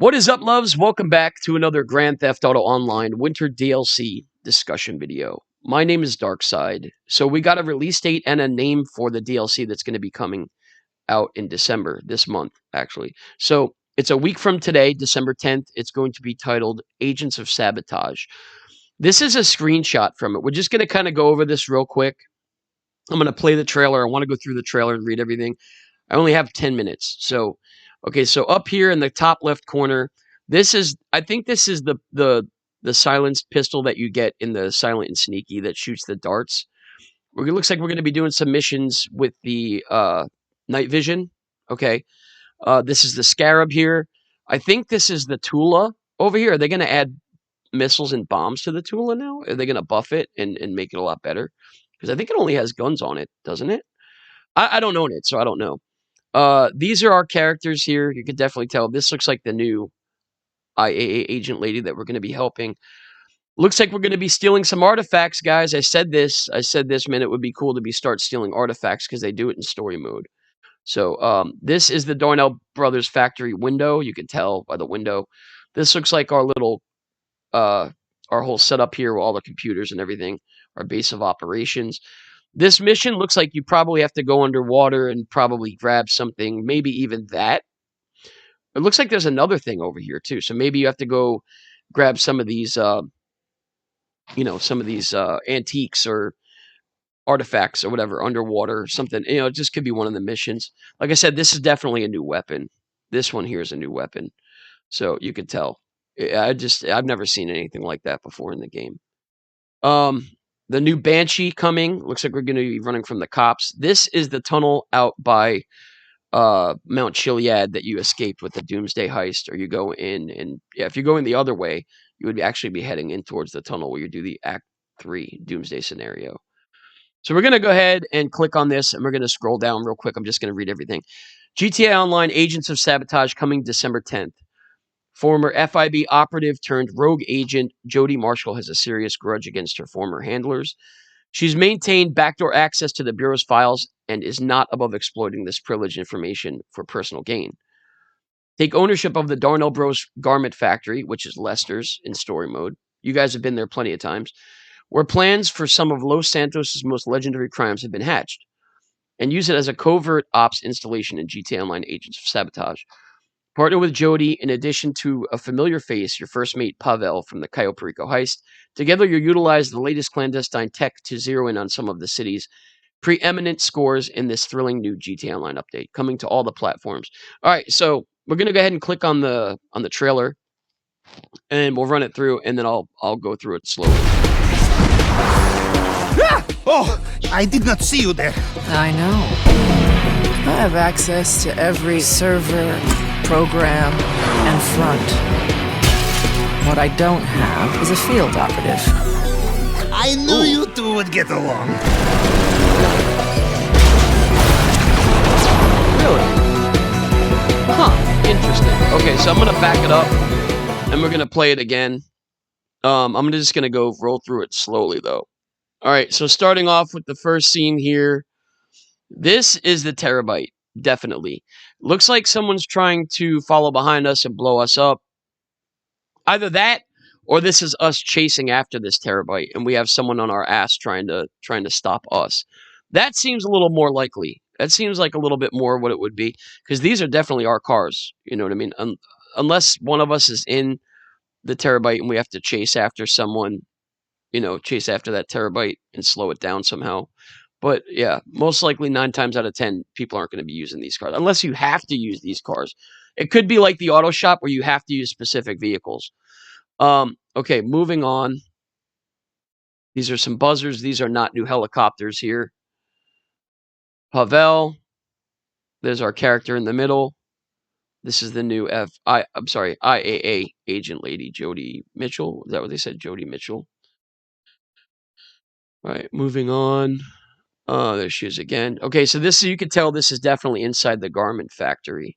What is up, loves? Welcome back to another Grand Theft Auto Online Winter DLC discussion video. My name is Darkside. So we got a release date and a name for the DLC that's going to be coming out in December, this month, actually. So it's a week from today, December 10th. It's going to be titled Agents of Sabotage. This is a screenshot from it. We're just going to kind of go over this real quick. I'm going to play the trailer. I want to go through the trailer and read everything. I only have 10 minutes. So, okay, so up here in the top left corner, I think this is the silenced pistol that you get in the Silent and Sneaky that shoots the darts. It looks like we're going to be doing some missions with the night vision. Okay, this is the Scarab here. I think this is the Tula over here. Are they going to add missiles and bombs to the Tula now? Are they going to buff it and make it a lot better? Because I think it only has guns on it, doesn't it? I don't own it, so I don't know. These are our characters here. You can definitely tell this looks like the new IAA agent lady that we're going to be helping. Looks like we're going to be stealing some artifacts, guys. I said this, man. It would be cool to start stealing artifacts because they do it in story mode. So this is the Darnell Brothers factory window. You can tell by the window. This looks like our little our whole setup here with all the computers and everything. Our base of operations. This mission looks like you probably have to go underwater and probably grab something, maybe even that. It looks like there's another thing over here too. So maybe you have to go grab some of these, antiques or artifacts or whatever underwater or something. It just could be one of the missions. Like I said, this is definitely a new weapon. This one here is a new weapon. So you could tell. I've never seen anything like that before in the game. The new Banshee coming. Looks like we're going to be running from the cops. This is the tunnel out by Mount Chiliad that you escaped with the Doomsday heist, or you go in and if you're going the other way, you would actually be heading in towards the tunnel where you do the Act 3 Doomsday scenario. So we're going to go ahead and click on this, and we're going to scroll down real quick. I'm just going to read everything. GTA Online Agents of Sabotage coming December 10th. Former FIB operative turned rogue agent Jody Marshall has a serious grudge against her former handlers. She's maintained backdoor access to the Bureau's files and is not above exploiting this privileged information for personal gain. Take ownership of the Darnell Bros garment factory, which is Lester's in story mode. You guys have been there plenty of times, where plans for some of Los Santos' most legendary crimes have been hatched, and use it as a covert ops installation in GTA Online Agents of Sabotage. Partner with Jody, in addition to a familiar face, your first mate Pavel from the Cayo Perico heist. Together, you utilize the latest clandestine tech to zero in on some of the city's preeminent scores in this thrilling new GTA Online update, coming to all the platforms. All right, so we're gonna go ahead and click on the trailer, and we'll run it through, and then I'll go through it slowly. Ah! Oh, I did not see you there. I know. I have access to every server, program, and front. What I don't have is a field operative. I knew you two would get along. Really? Huh, interesting. Okay, so I'm going to back it up, and we're going to play it again. I'm just going to go roll through it slowly, though. All right, so starting off with the first scene here. This is the Terabyte, definitely. Looks like someone's trying to follow behind us and blow us up. Either that, or this is us chasing after this Terabyte, and we have someone on our ass trying to stop us. That seems a little more likely. That seems like a little bit more what it would be, because these are definitely our cars. You know what I mean? Unless one of us is in the Terabyte and we have to chase after someone, chase after that Terabyte and slow it down somehow. But yeah, most likely 9 times out of 10, people aren't going to be using these cars unless you have to use these cars. It could be like the auto shop where you have to use specific vehicles. Okay, moving on. These are some buzzers. These are not new helicopters here. Pavel. There's our character in the middle. This is the new IAA agent lady, Jody Mitchell. Is that what they said? Jody Mitchell. All right, moving on. There she is again. Okay, so you can tell this is definitely inside the garment factory.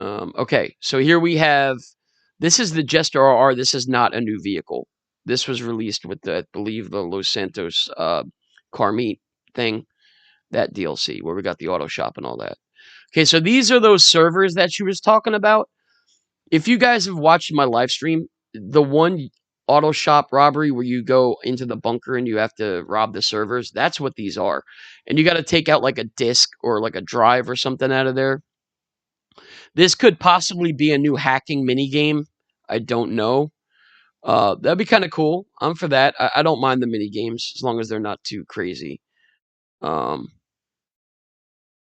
Okay, so here we have, this is the Jester RR. This is not a new vehicle. This was released with I believe the Los Santos car meet thing, that DLC where we got the auto shop and all that. Okay, so these are those servers that she was talking about. If you guys have watched my live stream, the one auto shop robbery where you go into the bunker and you have to rob the servers, that's what these are. And you got to take out like a disk or like a drive or something out of there. This could possibly be a new hacking mini game. I don't know. That'd be kind of cool. I'm for that. I don't mind the mini games as long as they're not too crazy. Um,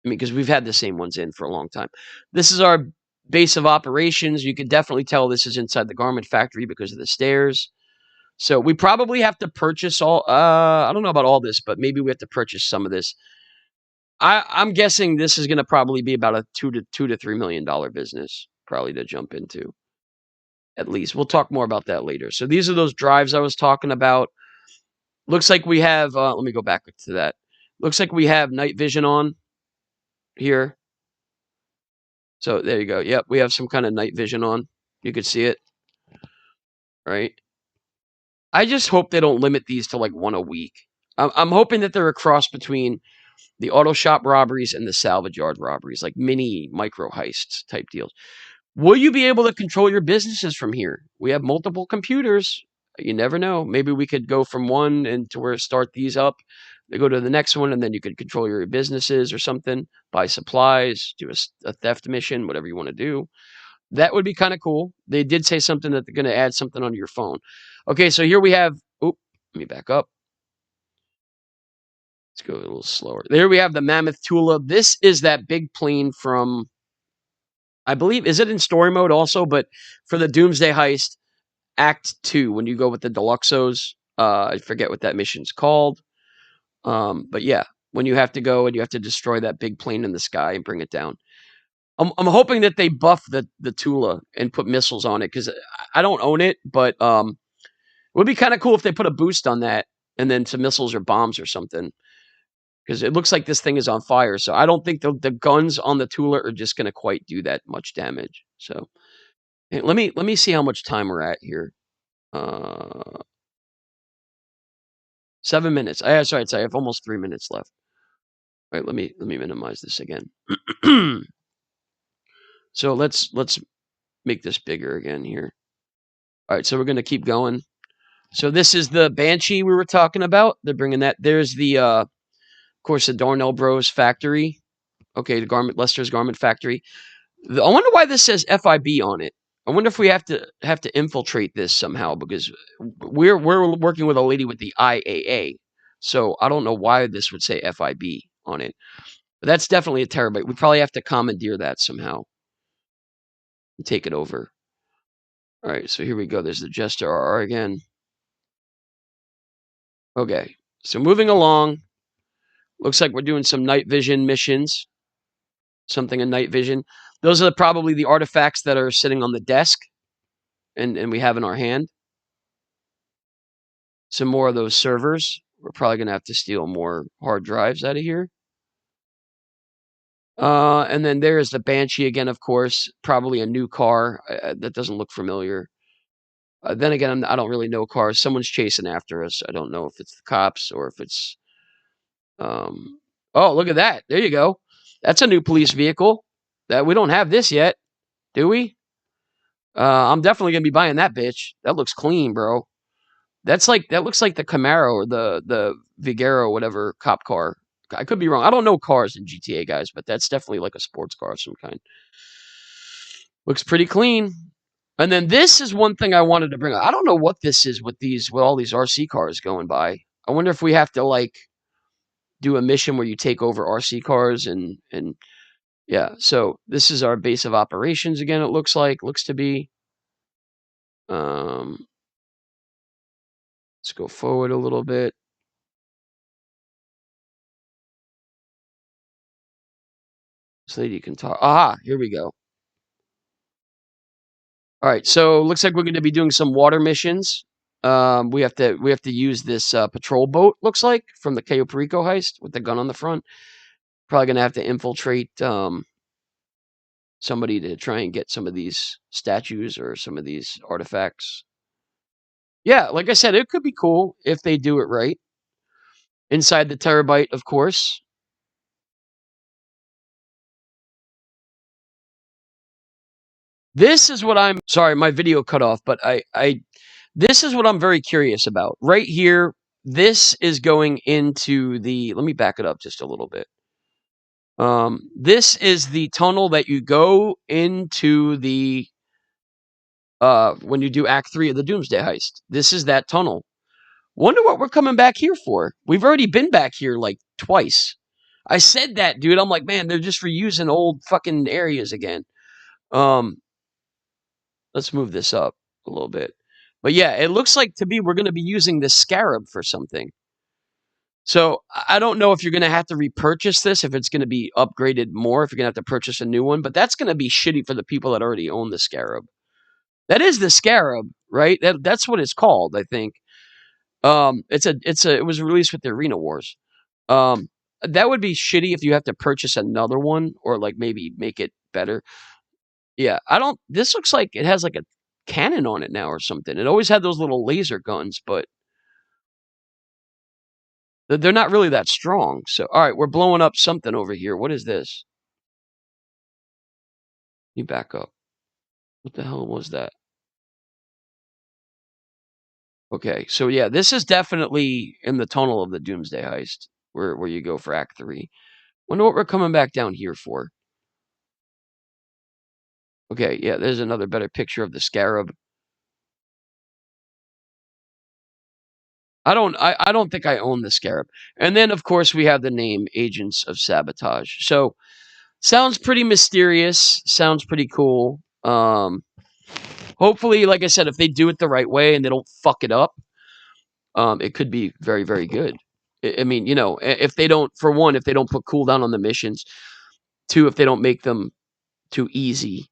I mean, because we've had the same ones in for a long time. This is our base of operations. You can definitely tell this is inside the garment factory because of the stairs. So we probably have to purchase all. I don't know about all this, but maybe we have to purchase some of this. I'm guessing this is going to probably be about a $2 to $3 million business, probably to jump into. At least we'll talk more about that later. So these are those drives I was talking about. Looks like we have. Let me go back to that. Looks like we have night vision on here. So there you go. Yep, we have some kind of night vision on. You could see it, right? I just hope they don't limit these to like one a week. I'm hoping that they're a cross between the auto shop robberies and the salvage yard robberies, like mini micro heists type deals. Will you be able to control your businesses from here? We have multiple computers. You never know. Maybe we could go from one and to where start these up. They go to the next one, and then you could control your businesses or something, buy supplies, do a theft mission, whatever you want to do. That would be kind of cool. They did say something that they're going to add something onto your phone. Okay, so here we have. Oh, let me back up. Let's go a little slower. There we have the Mammoth Tula. This is that big plane from, I believe, is it in story mode also? But for the Doomsday Heist, Act 2, when you go with the Deluxos, I forget what that mission's called. But yeah, when you have to go and you have to destroy that big plane in the sky and bring it down. I'm hoping that they buff the Tula and put missiles on it because I don't own it, but it would be kind of cool if they put a boost on that and then some missiles or bombs or something. Because it looks like this thing is on fire, so I don't think the guns on the Tula are just going to quite do that much damage. So hey, let me see how much time we're at here. 7 minutes. Sorry, I have almost 3 minutes left. All right, let me minimize this again. So let's make this bigger again here. All right, so we're gonna keep going. So this is the Banshee we were talking about. They're bringing that. There's the, of course, the Darnell Bros factory. Okay, the Lester's Garment Factory. I wonder why this says FIB on it. I wonder if we have to infiltrate this somehow because we're working with a lady with the IAA. So I don't know why this would say FIB on it. But that's definitely a terabyte. We probably have to commandeer that somehow and take it over. All right, so here we go. There's the Jester RR again. Okay, so moving along. Looks like we're doing some night vision missions. Something in night vision. Those are probably the artifacts that are sitting on the desk and we have in our hand. Some more of those servers. We're probably going to have to steal more hard drives out of here. And then there's the Banshee again, of course. Probably a new car. That doesn't look familiar. Then again, I don't really know cars. Someone's chasing after us. I don't know if it's the cops or if it's... oh, look at that. There you go. That's a new police vehicle. We don't have this yet, do we? I'm definitely going to be buying that bitch. That looks clean, bro. That looks like the Camaro or the Vigero, whatever cop car. I could be wrong. I don't know cars in GTA, guys, but that's definitely like a sports car of some kind. Looks pretty clean. And then this is one thing I wanted to bring up. I don't know what this is with all these RC cars going by. I wonder if we have to like do a mission where you take over RC cars and yeah. So this is our base of operations again. It looks to be. Let's go forward a little bit. This lady can talk. Aha, here we go. All right, so looks like we're going to be doing some water missions. We have to use this patrol boat. Looks like from the Cayo Perico heist with the gun on the front. Probably going to have to infiltrate somebody to try and get some of these statues or some of these artifacts. Yeah, like I said, it could be cool if they do it right. Inside the terabyte, of course. This is what I'm sorry, my video cut off, but this is what I'm very curious about. Right here, this is going into the let me back it up just a little bit. This is the tunnel that you go into the when you do Act 3 of the Doomsday Heist. This is that tunnel. Wonder what we're coming back here for. We've already been back here like twice. I said that, dude. I'm like, man, they're just reusing old fucking areas again. Um, let's move this up a little bit. But yeah, it looks like to me we're going to be using the scarab for something. So I don't know if you're going to have to repurchase this, if it's going to be upgraded more, if you're going to have to purchase a new one. But that's going to be shitty for the people that already own the scarab. That is the scarab, right? That's what it's called, I think. It was released with the Arena Wars. That would be shitty if you have to purchase another one or like maybe make it better. Yeah, I don't. This looks like it has like a cannon on it now or something. It always had those little laser guns, but they're not really that strong. So, all right, we're blowing up something over here. What is this? You back up. What the hell was that? Okay, so yeah, this is definitely in the tunnel of the Doomsday Heist, where you go for Act 3. Wonder what we're coming back down here for. Okay, yeah, there's another better picture of the scarab. I don't think I own the scarab. And then of course we have the name Agents of Sabotage. So sounds pretty mysterious, sounds pretty cool. Hopefully, like I said, if they do it the right way and they don't fuck it up, it could be very, very good. I mean, you know, if they don't, for one, if they don't put cooldown on the missions, two, if they don't make them too easy,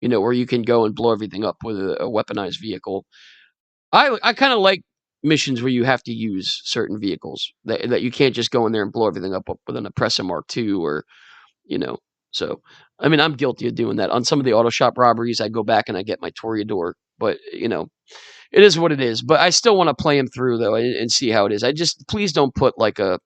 you know, where you can go and blow everything up with a weaponized vehicle. I kind of like missions where you have to use certain vehicles that you can't just go in there and blow everything up with an Oppressor Mark II or, you know. So, I mean, I'm guilty of doing that. On some of the auto shop robberies, I go back and I get my Toreador, but, you know, it is what it is. But I still want to play him through, though, and see how it is. I just, please don't put like a,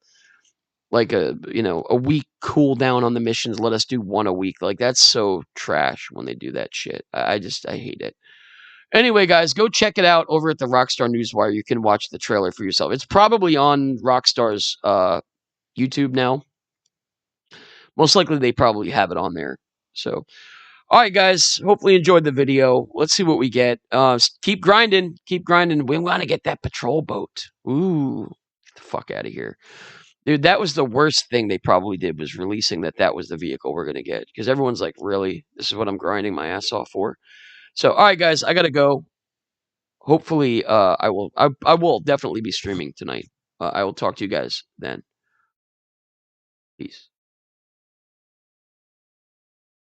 you know, a week cooldown on the missions. Let us do one a week. Like, that's so trash when they do that shit. I hate it. Anyway, guys, go check it out over at the Rockstar Newswire. You can watch the trailer for yourself. It's probably on Rockstar's YouTube now. Most likely, they probably have it on there. So, all right, guys. Hopefully, you enjoyed the video. Let's see what we get. Keep grinding. Keep grinding. We want to get that patrol boat. Ooh, get the fuck out of here. Dude, that was the worst thing they probably did was releasing that was the vehicle we're going to get. Because everyone's like, really? This is what I'm grinding my ass off for? So, all right, guys. I got to go. Hopefully, I will definitely be streaming tonight. I will talk to you guys then. Peace.